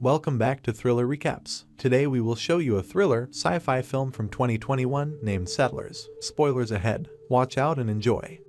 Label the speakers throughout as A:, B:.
A: Welcome back to Thriller Recaps. Today we will show you a thriller sci-fi film from 2021 named Settlers. Spoilers ahead. Watch out and enjoy.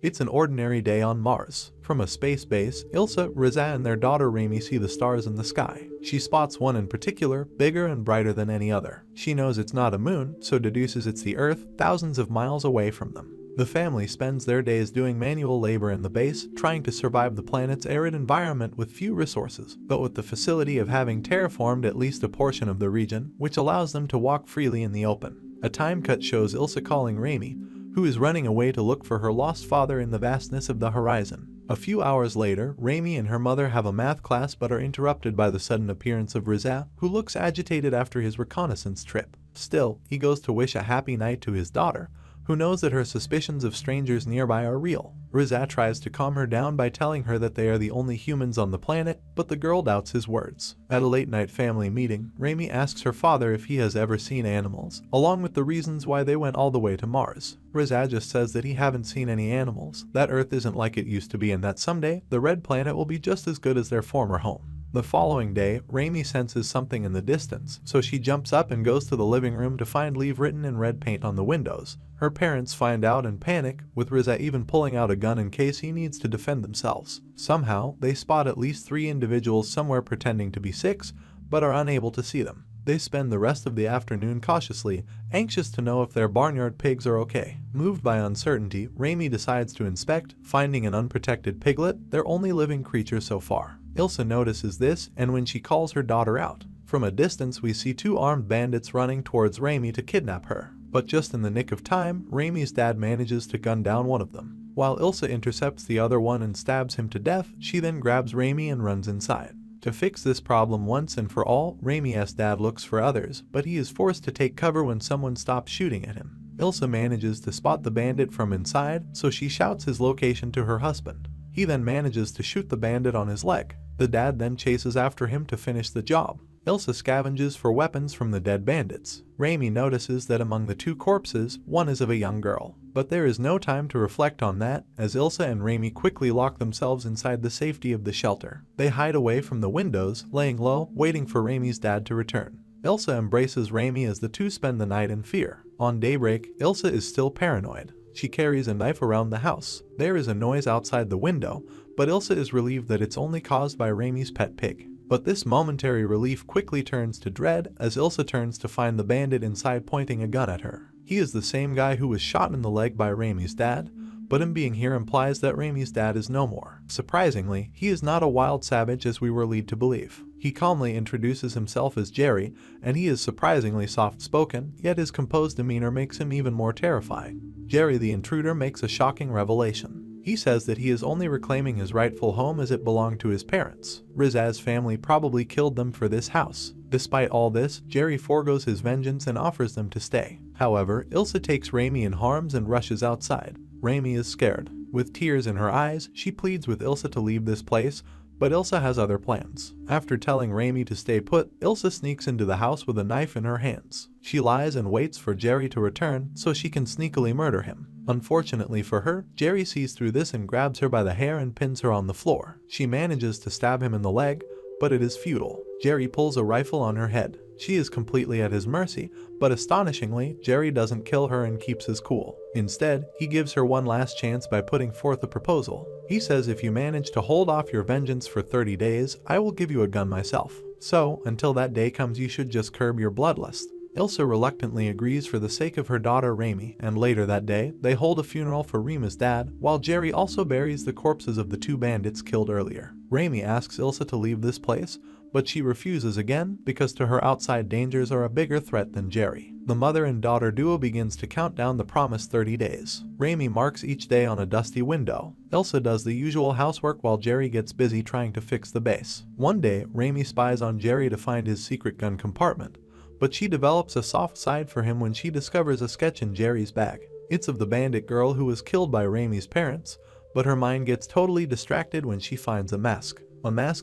A: It's an ordinary day on Mars. From a space base, Ilsa, Riza and their daughter Rami see the stars in the sky. She spots one in particular, bigger and brighter than any other. She knows it's not a moon, so deduces it's the Earth, thousands of miles away from them. The family spends their days doing manual labor in the base, trying to survive the planet's arid environment with few resources, but with the facility of having terraformed at least a portion of the region, which allows them to walk freely in the open. A time cut shows Ilsa calling Rami, who is running away to look for her lost father in the vastness of the horizon. A few hours later, Rami and her mother have a math class but are interrupted by the sudden appearance of Riza, who looks agitated after his reconnaissance trip. Still, he goes to wish a happy night to his daughter, who knows that her suspicions of strangers nearby are real. Riza tries to calm her down by telling her that they are the only humans on the planet, but the girl doubts his words. At a late-night family meeting, Rami asks her father if he has ever seen animals, along with the reasons why they went all the way to Mars. Riza just says that he haven't seen any animals, that Earth isn't like it used to be, and that someday, the red planet will be just as good as their former home. The following day, Rami senses something in the distance, so she jumps up and goes to the living room to find "Leave" written in red paint on the windows. Her parents find out and panic, with Riza even pulling out a gun in case he needs to defend themselves. Somehow, they spot at least 3 individuals somewhere pretending to be 6, but are unable to see them. They spend the rest of the afternoon cautiously, anxious to know if their barnyard pigs are okay. Moved by uncertainty, Rami decides to inspect, finding an unprotected piglet, their only living creature so far. Ilsa notices this, and when she calls her daughter out, from a distance we see 2 armed bandits running towards Rami to kidnap her. But just in the nick of time, Rami's dad manages to gun down one of them. While Ilsa intercepts the other one and stabs him to death, she then grabs Rami and runs inside. To fix this problem once and for all, Rami's dad looks for others, but he is forced to take cover when someone stops shooting at him. Ilsa manages to spot the bandit from inside, so she shouts his location to her husband. He then manages to shoot the bandit on his leg. The dad then chases after him to finish the job. Ilsa scavenges for weapons from the dead bandits. Rami notices that among the 2 corpses, one is of a young girl. But there is no time to reflect on that, as Ilsa and Rami quickly lock themselves inside the safety of the shelter. They hide away from the windows, laying low, waiting for Rami's dad to return. Ilsa embraces Rami as the 2 spend the night in fear. On daybreak, Ilsa is still paranoid. She carries a knife around the house. There is a noise outside the window, but Ilsa is relieved that it's only caused by Rami's pet pig. But this momentary relief quickly turns to dread as Ilsa turns to find the bandit inside pointing a gun at her. He is the same guy who was shot in the leg by Rami's dad, but him being here implies that Rami's dad is no more. Surprisingly, he is not a wild savage as we were led to believe. He calmly introduces himself as Jerry, and he is surprisingly soft-spoken, yet his composed demeanor makes him even more terrifying. Jerry the intruder makes a shocking revelation. He says that he is only reclaiming his rightful home as it belonged to his parents. Riza's family probably killed them for this house. Despite all this, Jerry forgoes his vengeance and offers them to stay. However, Ilsa takes Rami in arms and rushes outside. Rami is scared. With tears in her eyes, she pleads with Ilsa to leave this place, but Ilsa has other plans. After telling Rami to stay put, Ilsa sneaks into the house with a knife in her hands. She lies and waits for Jerry to return so she can sneakily murder him. Unfortunately for her, Jerry sees through this and grabs her by the hair and pins her on the floor. She manages to stab him in the leg, but it is futile. Jerry pulls a rifle on her head. She is completely at his mercy, but astonishingly, Jerry doesn't kill her and keeps his cool. Instead, he gives her one last chance by putting forth a proposal. He says if you manage to hold off your vengeance for 30 days, I will give you a gun myself. So, until that day comes, you should just curb your bloodlust. Ilsa reluctantly agrees for the sake of her daughter Rami, and later that day, they hold a funeral for Rami's dad, while Jerry also buries the corpses of the 2 bandits killed earlier. Rami asks Ilsa to leave this place, but she refuses again because to her outside dangers are a bigger threat than Jerry. The mother and daughter duo begins to count down the promised 30 days. Rami marks each day on a dusty window. Ilsa does the usual housework while Jerry gets busy trying to fix the base. One day, Rami spies on Jerry to find his secret gun compartment, but she develops a soft side for him when she discovers a sketch in Jerry's bag. It's of the bandit girl who was killed by Rami's parents, but her mind gets totally distracted when she finds a mask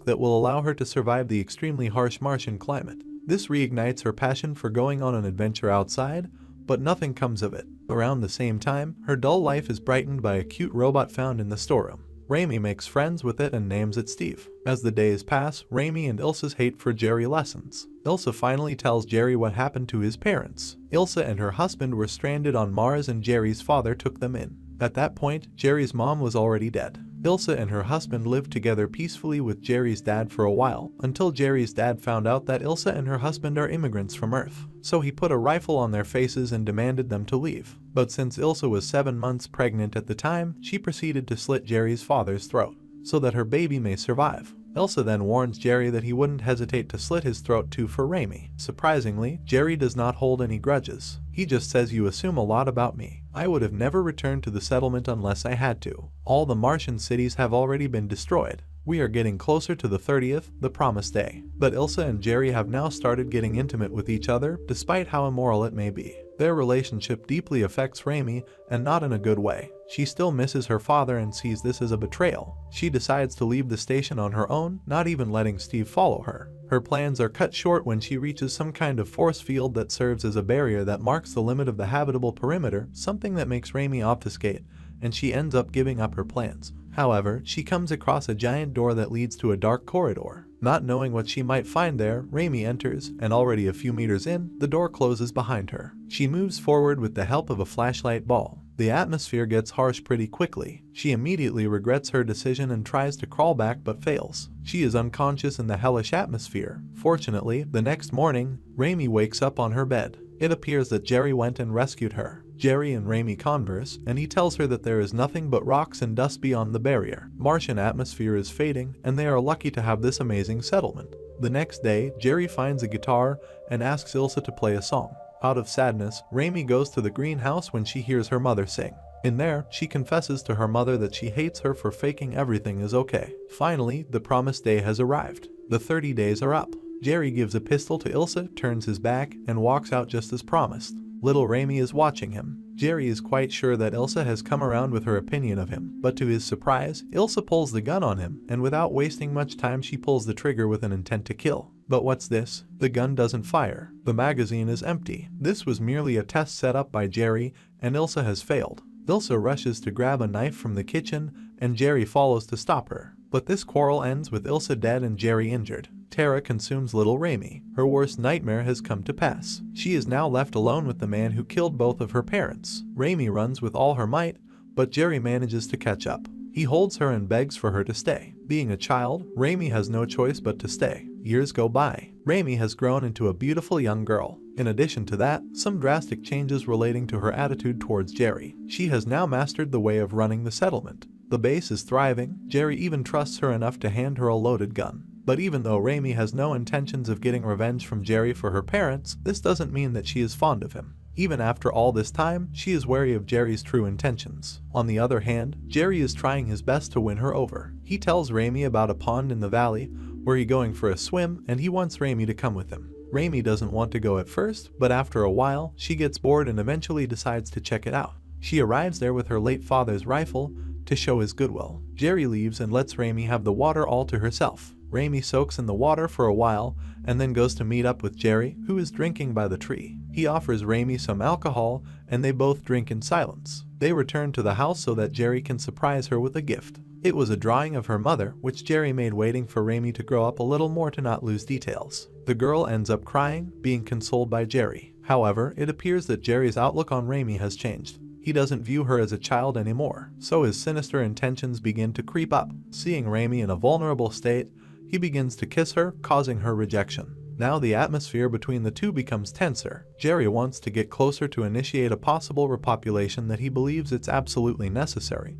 A: that will allow her to survive the extremely harsh Martian climate. This reignites her passion for going on an adventure outside, but nothing comes of it. Around the same time, her dull life is brightened by a cute robot found in the storeroom. Raimi makes friends with it and names it Steve. As the days pass, Raimi and Ilsa's hate for Jerry lessens. Ilsa finally tells Jerry what happened to his parents. Ilsa and her husband were stranded on Mars and Jerry's father took them in. At that point, Jerry's mom was already dead. Ilsa and her husband lived together peacefully with Jerry's dad for a while, until Jerry's dad found out that Ilsa and her husband are immigrants from Earth. So he put a rifle on their faces and demanded them to leave. But since Ilsa was 7 months pregnant at the time, she proceeded to slit Jerry's father's throat, so that her baby may survive. Ilsa then warns Jerry that he wouldn't hesitate to slit his throat too for Raimi. Surprisingly, Jerry does not hold any grudges. He just says, "You assume a lot about me. I would have never returned to the settlement unless I had to. All the Martian cities have already been destroyed. We are getting closer to the 30th, the promised day." But Ilsa and Jerry have now started getting intimate with each other, despite how immoral it may be. Their relationship deeply affects Raimi, and not in a good way. She still misses her father and sees this as a betrayal. She decides to leave the station on her own, not even letting Steve follow her. Her plans are cut short when she reaches some kind of force field that serves as a barrier that marks the limit of the habitable perimeter, something that makes Raimi obfuscate, and she ends up giving up her plans. However, she comes across a giant door that leads to a dark corridor. Not knowing what she might find there, Raimi enters, and already a few meters in, the door closes behind her. She moves forward with the help of a flashlight ball. The atmosphere gets harsh pretty quickly. She immediately regrets her decision and tries to crawl back but fails. She is unconscious in the hellish atmosphere. Fortunately, the next morning, Raimi wakes up on her bed. It appears that Jerry went and rescued her. Jerry and Raimi converse, and he tells her that there is nothing but rocks and dust beyond the barrier. Martian atmosphere is fading, and they are lucky to have this amazing settlement. The next day, Jerry finds a guitar and asks Ilsa to play a song. Out of sadness, Raimi goes to the greenhouse when she hears her mother sing. In there, she confesses to her mother that she hates her for faking everything is okay. Finally, the promised day has arrived. The 30 days are up. Jerry gives a pistol to Ilsa, turns his back, and walks out just as promised. Little Raimi is watching him. Jerry is quite sure that Ilsa has come around with her opinion of him, but to his surprise, Ilsa pulls the gun on him, and without wasting much time she pulls the trigger with an intent to kill. But what's this? The gun doesn't fire. The magazine is empty. This was merely a test set up by Jerry, and Ilsa has failed. Ilsa rushes to grab a knife from the kitchen, and Jerry follows to stop her. But this quarrel ends with Ilsa dead and Jerry injured. Terror consumes little Raimi. Her worst nightmare has come to pass. She is now left alone with the man who killed both of her parents. Raimi runs with all her might, but Jerry manages to catch up. He holds her and begs for her to stay. Being a child, Raimi has no choice but to stay. Years go by. Raimi has grown into a beautiful young girl. In addition to that, some drastic changes relating to her attitude towards Jerry. She has now mastered the way of running the settlement. The base is thriving. Jerry even trusts her enough to hand her a loaded gun. But even though Raimi has no intentions of getting revenge from Jerry for her parents, this doesn't mean that she is fond of him. Even after all this time, she is wary of Jerry's true intentions. On the other hand, Jerry is trying his best to win her over. He tells Raimi about a pond in the valley where he's going for a swim, and he wants Raimi to come with him. Raimi doesn't want to go at first, but after a while, she gets bored and eventually decides to check it out. She arrives there with her late father's rifle to show his goodwill. Jerry leaves and lets Raimi have the water all to herself. Raimi soaks in the water for a while and then goes to meet up with Jerry, who is drinking by the tree. He offers Raimi some alcohol and they both drink in silence. They return to the house so that Jerry can surprise her with a gift. It was a drawing of her mother, which Jerry made waiting for Raimi to grow up a little more to not lose details. The girl ends up crying, being consoled by Jerry. However, it appears that Jerry's outlook on Raimi has changed. He doesn't view her as a child anymore, so his sinister intentions begin to creep up. Seeing Raimi in a vulnerable state, he begins to kiss her, causing her rejection. Now the atmosphere between the two becomes tenser. Jerry wants to get closer to initiate a possible repopulation that he believes it's absolutely necessary.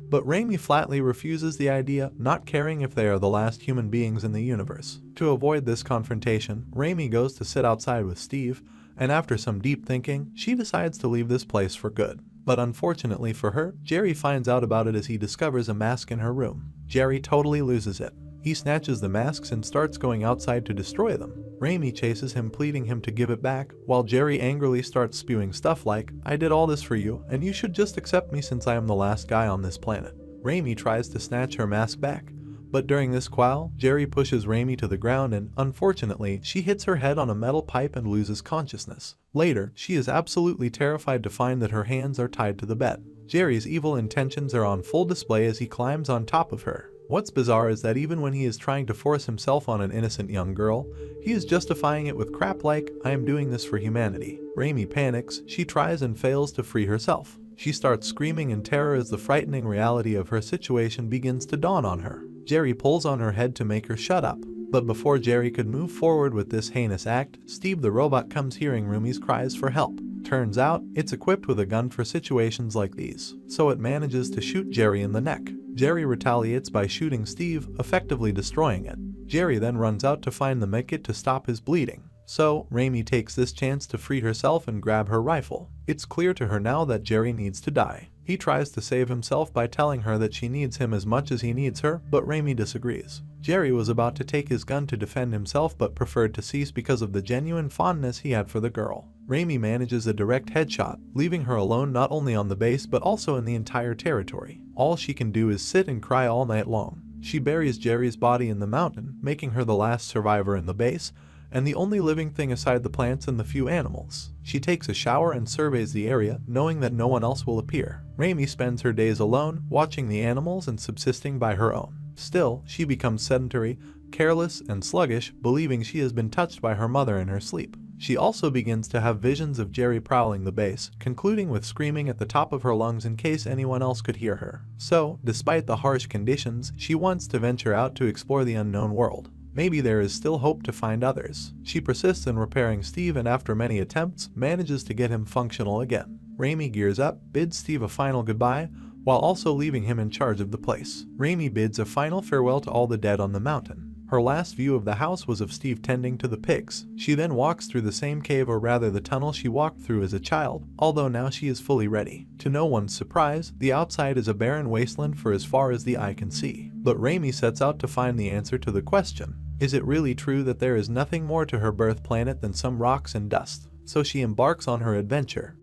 A: But Raimi flatly refuses the idea, not caring if they are the last human beings in the universe. To avoid this confrontation, Raimi goes to sit outside with Steve, and after some deep thinking, she decides to leave this place for good. But unfortunately for her, Jerry finds out about it as he discovers a mask in her room. Jerry totally loses it. He snatches the masks and starts going outside to destroy them. Raimi chases him, pleading him to give it back, while Jerry angrily starts spewing stuff like, "I did all this for you, and you should just accept me since I am the last guy on this planet." Raimi tries to snatch her mask back, But during this quail, Jerry pushes Raimi to the ground and, unfortunately, she hits her head on a metal pipe and loses consciousness. Later, she is absolutely terrified to find that her hands are tied to the bed. Jerry's evil intentions are on full display as he climbs on top of her. What's bizarre is that even when he is trying to force himself on an innocent young girl, he is justifying it with crap like, "I am doing this for humanity." Raimi panics, she tries and fails to free herself. She starts screaming in terror as the frightening reality of her situation begins to dawn on her. Jerry pulls on her head to make her shut up. But before Jerry could move forward with this heinous act, Steve the robot comes hearing Rumi's cries for help. Turns out, it's equipped with a gun for situations like these, so it manages to shoot Jerry in the neck. Jerry retaliates by shooting Steve, effectively destroying it. Jerry then runs out to find the medkit to stop his bleeding. So, Raimi takes this chance to free herself and grab her rifle. It's clear to her now that Jerry needs to die. He tries to save himself by telling her that she needs him as much as he needs her, but Raimi disagrees. Jerry was about to take his gun to defend himself but preferred to cease because of the genuine fondness he had for the girl. Raimi manages a direct headshot, leaving her alone not only on the base but also in the entire territory. All she can do is sit and cry all night long. She buries Jerry's body in the mountain, making her the last survivor in the base, and the only living thing aside the plants and the few animals. She takes a shower and surveys the area, knowing that no one else will appear. Raimi spends her days alone, watching the animals and subsisting by her own. Still, she becomes sedentary, careless, and sluggish, believing she has been touched by her mother in her sleep. She also begins to have visions of Jerry prowling the base, concluding with screaming at the top of her lungs in case anyone else could hear her. So, despite the harsh conditions, she wants to venture out to explore the unknown world. Maybe there is still hope to find others. She persists in repairing Steve and after many attempts, manages to get him functional again. Raimi gears up, bids Steve a final goodbye, while also leaving him in charge of the place. Raimi bids a final farewell to all the dead on the mountain. Her last view of the house was of Steve tending to the pigs. She then walks through the same cave, or rather the tunnel she walked through as a child, although now she is fully ready. To no one's surprise, the outside is a barren wasteland for as far as the eye can see. But Raimi sets out to find the answer to the question. Is it really true that there is nothing more to her birth planet than some rocks and dust? So she embarks on her adventure.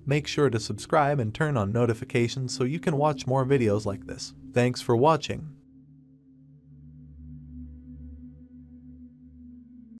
A: Make sure to subscribe and turn on notifications so you can watch more videos like this. Thanks for watching.